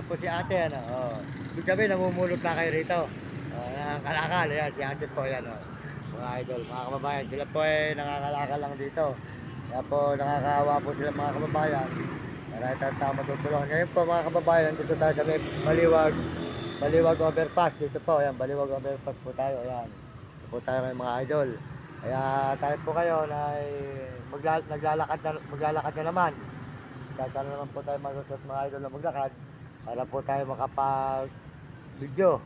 Yan po si ate, ano. Oh. Ibig sabihin, namumulot na kayo rito. Nakakalakal, yan, si ate po, yan, oh. Mga idol, mga kababayan, sila po ay nakakalakal lang dito. Kaya po, nakakaawa po sila mga kababayan. Marami tayong tao matutulungan. Ngayon po mga kababayan, nandito tayo sa may Baliwag overpass. Dito po, ayan, Baliwag overpass po tayo. Ayan, dito po tayo ngayon mga idol. Kaya tayo po kayo na maglalakad na naman. Sana naman po tayo magsusot mga idol na maglakad para po tayo makapag-video.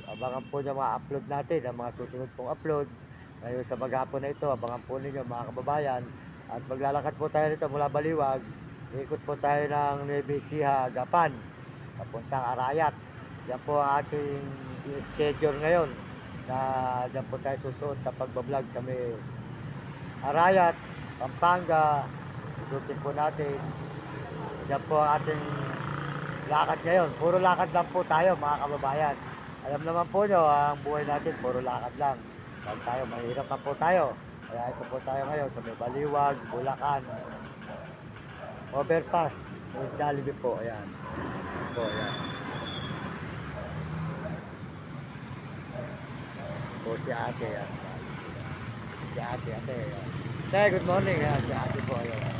Abangan po niya mga upload natin, ang mga susunod pong upload. Ngayon sa maghapon na ito, abangan po ninyo mga kababayan. At maglalakad po tayo rito mula Baliwag. Ikot po tayo ng Nueva Ecija, Gapan, papuntang Arayat. Yan po ang ating schedule ngayon na dyan po tayo susuot sa pagbablog sa may Arayat, Pampanga. Susutin po natin. Yan po ang ating lakad ngayon. Puro lakad lang po tayo mga kababayan. Alam naman po nyo, ang buhay natin puro lakad lang. Dahil tayo, mahirap na po tayo. Kaya ito po tayo ngayon sa may Baliwag, Bulacan overpass, may Jollibee po, ayan. Po, ayan. Po si ate, ayan. Si ate, ayan. Hey, good morning, ayan. Si ate po, ayan.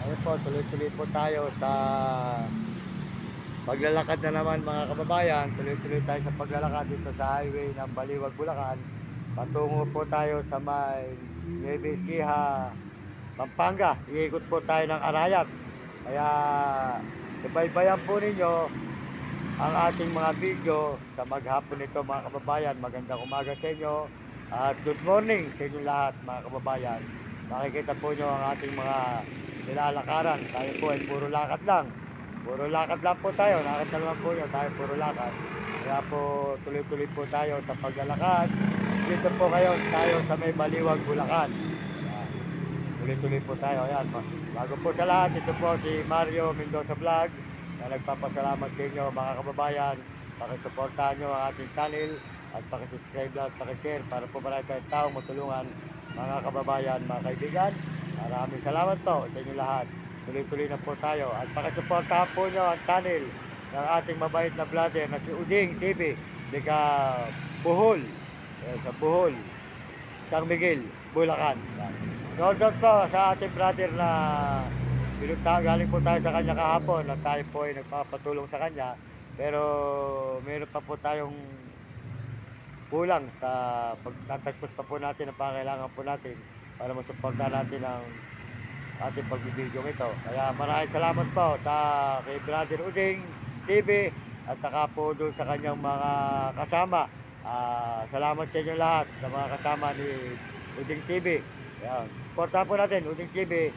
Ayun po, tuloy-tuloy po tayo sa paglalakad na naman mga kababayan. Tuloy-tuloy tayo sa paglalakad dito sa highway ng Baliwag, Bulacan. Patungo po tayo sa may Nueva Ecija, Pampanga. Iikot po tayo ng Arayat. Kaya subaybayan po ninyo ang ating mga video sa maghapon nito mga kababayan. Magandang umaga sa inyo at good morning sa inyo lahat mga kababayan. Makikita po nyo ang ating mga nilalakaran. Tayo po ay puro lakad lang. Puro lakad lang po tayo. Nakita naman po nyo, tayo puro lakad. Kaya po tuloy-tuloy po tayo sa paglalakad. Dito po kayo tayo sa may Baliwag, Bulacan. Tuloy-tuloy po tayo. Ayan. Bago po sa lahat, ito po si Mario Mendoza Vlog na nagpapasalamat sa inyo mga kababayan. Pakisuportahan nyo ang ating channel at pakisubscribe lang at pakishare para po marami tayong taong matulungan mga kababayan, mga kaibigan. Maraming salamat po sa inyo lahat. Tuloy-tuloy na po tayo at pakisuportahan po nyo ang channel ng ating mabait na vlogger na si Uding TV Dika Bohol. Sa Bohol, San Miguel, Bulacan. Shout out po sa ating brother na galing po tayo sa kanya kahapon at tayo po ay nagpapatulong sa kanya. Pero meron pa po tayong kulang sa pagtatagpos pa po natin ang pangailangan po natin para masuportahan natin ang ating pagbibideo ito. Kaya maraming salamat po sa kay brother Uding TV at saka po doon sa kanyang mga kasama. Salamat sa inyo lahat sa mga kasama ni Uding TV. Ayan. Supportahan po natin Uding TV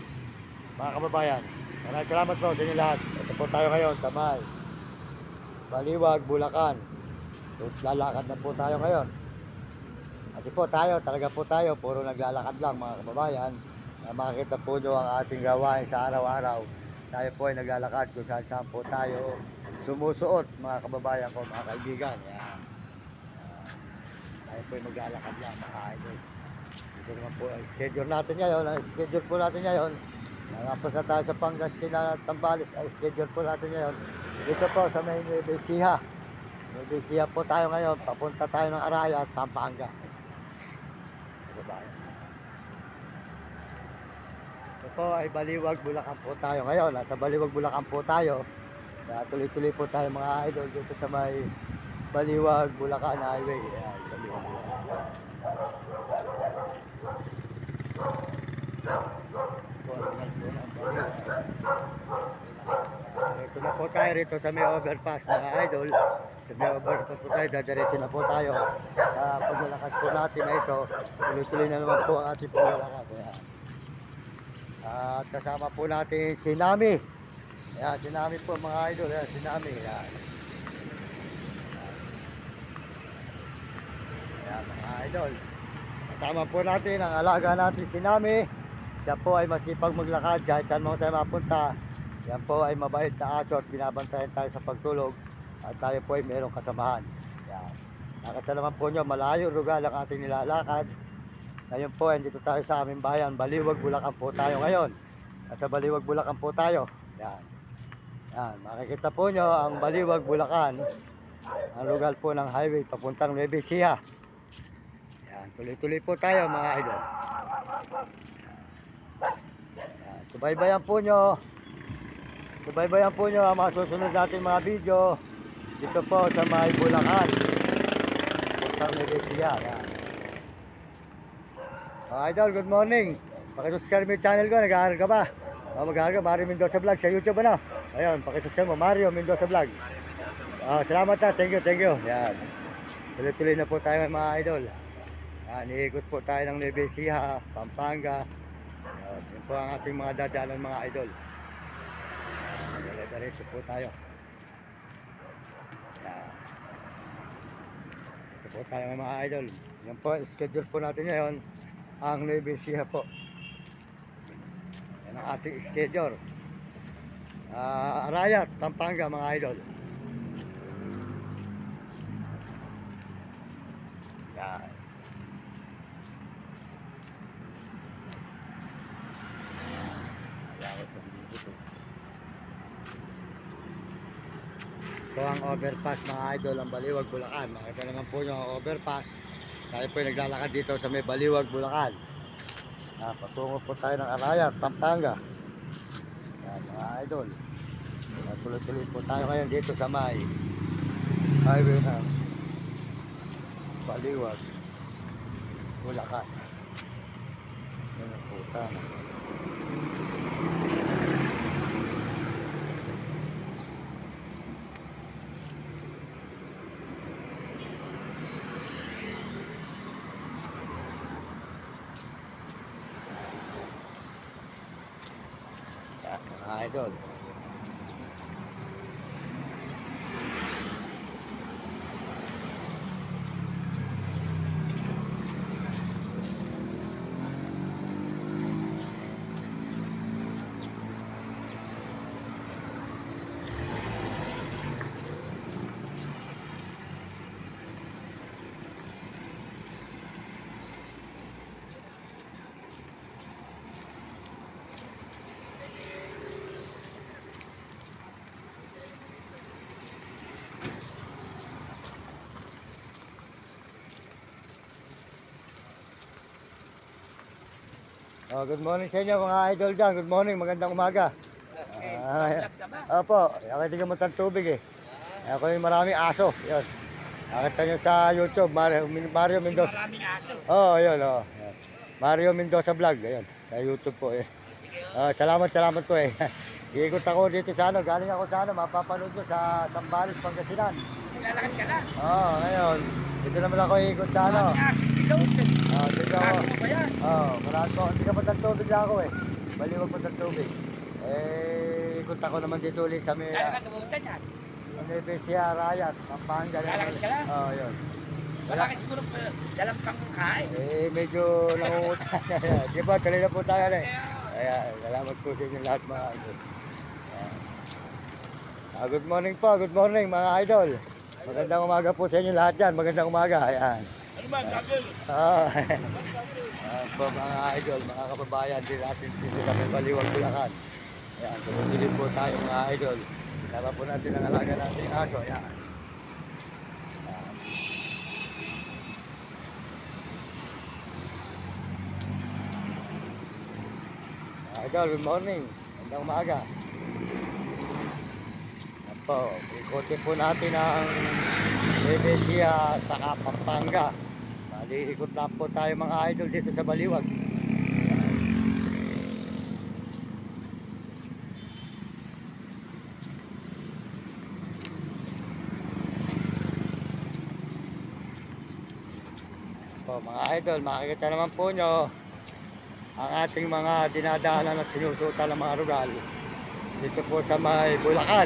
mga kababayan. Maraming salamat po sa inyo lahat. Ito po tayo ngayon sa may Baliwag, Bulacan. So, lalakad na po tayo ngayon. Kasi po tayo, talaga po tayo puro naglalakad lang mga kababayan. Makikita po nyo ang ating gawain sa araw-araw. Tayo po ay naglalakad kung saan po tayo sumusuot mga kababayan ko, mga kaibigan. Ayan. Tayo po ay maglalakad lang mga idol. Ito naman po ang schedule natin ngayon. Ang schedule po natin ngayon, nangapos na tayo sa Pangasinan at Zambales. Ang schedule po natin ngayon, dito po sa may Nueva Ecija. Nueva Ecija po tayo ngayon. Papunta tayo ng Arayat, Pampanga. Ito po ay Baliwag, Bulacan po tayo ngayon. Nasa Baliwag, Bulacan po tayo. Kaya tuloy-tuloy po tayo mga idol dito sa may Baliwag, Bulacan Highway. Ayan, Baliwag, Bulacan. Ito na po tayo rito sa may overpass mga idol. Sa may overpass po tayo, dadiretso na po tayo sa paglalakad po natin na ito. Tuloy-tuloy na naman po ang ating paglalakad. At kasama po natin si Nami. Ayan, si Nami po mga idol. Ayan, si Nami. Ayan. Ayan mga idol. Kasama po natin ang alaga natin si Nami. Siya po ay masipag maglakad kahit saan mo tayo mapunta. Yan po ay mabait na aso at binabantayan tayo sa pagtulog. At tayo po ay mayroong kasamahan. Yan. Nakita naman po nyo, malayo lugar ang ating nilalakad. Ngayon po, dito tayo sa aming bayan, Baliwag, Bulacan po tayo ngayon. Nasa Baliwag, Bulacan po tayo. Yan. Yan, makikita po nyo ang Baliwag, Bulacan. Ang lugar po ng highway papuntang Nueva Ecija. Yan, tuloy-tuloy po tayo mga idol. Yan, subaybayan po nyo. Subaybayan po nyo ang mga susunod natin mga video. Dito po sa may Bulacan. Papuntang Nueva Ecija. Yan. Mga idol, good morning. Pakisubscribe mo yung channel ko, nag-aaral ka ba? Mag-aaral ka, Mario Mendoza Vlog sa YouTube ano? Ayun, pakisubscribe mo, Mario Mendoza Vlog. Salamat na, thank you. Yan. Tuloy-tuloy na po tayo mga idol. Yan, iikot po tayo ng Nueva Ecija, Pampanga. Yan po ang ating mga dadaanan mga idol. Diretso po tayo. Yan. Ito po tayo mga idol. Yan po, schedule po natin ngayon. Ang Nueva Ecija po. Yan ang ating schedule. Arayat, Pampanga mga idol. Yan. Ito ang overpass mga idol, ang Baliwag, Bulacan. Makita naman po nyo ang overpass. Tayo po naglalakad dito sa may Baliwag, Bulacan. Patungo po tayo ng Arayat, Pampanga. Yan mga idol. Tuloy-tuloy po tayo ngayon dito sa may highway ng Baliwag, Bulacan. Yan ang puta na. Mga idol. Good morning sa inyo mga idol dyan. Good morning, magandang umaga. Opo, ako hindi kamutan tubig eh. Ako yung maraming aso. Yun. Nakita nyo sa YouTube, Mario Mendoza. Maraming aso. Yun. Mario Mendoza Vlog. Ayun, sa YouTube po eh. Salamat po eh. Iikot ako dito sa ano, galing ako sa ano, mapapanood ko sa Sambales, Pangasinan. Lalakad ka na. Ngayon, dito naman ako iikot sa ano. Maraming aso. Dito ako. Aso mo ba yan? Marami po. Hindi ka matagtubig lang ako eh. Baliwag matagtubig. Ikot ako naman dito ulit sa may... Saan ka tumunta niyan? Ang Nueva Ecija, Arayat, Pampanga. Lalakad ka lang? Yun. Wala ka siguro dalang pang kain. Medyo nangungutan. Di ba, tuloy na po tayo eh. Kaya, salamat po sa inyo lahat mga idol. Good morning po, good morning mga idol. Magandang umaga po sa inyo lahat dyan. Magandang umaga. Ayan. Ano ba, gagawin? Po mga idol, mga kababayan din natin dito sa may Baliwag, Bulacan. Ayan, tumusilid po tayo mga idol. Tama po natin ang alaga nating aso. Ayan. Idol, good morning. Magandang umaga. Ayan po, ikotin po natin ang Nueva Ecija sa Pampanga. Ikot lang po tayo mga idol dito sa Baliwag. Po mga idol, makikita naman po nyo ang ating mga dinadaanan at sinusutan ng mga rugal dito po sa may Bulacan.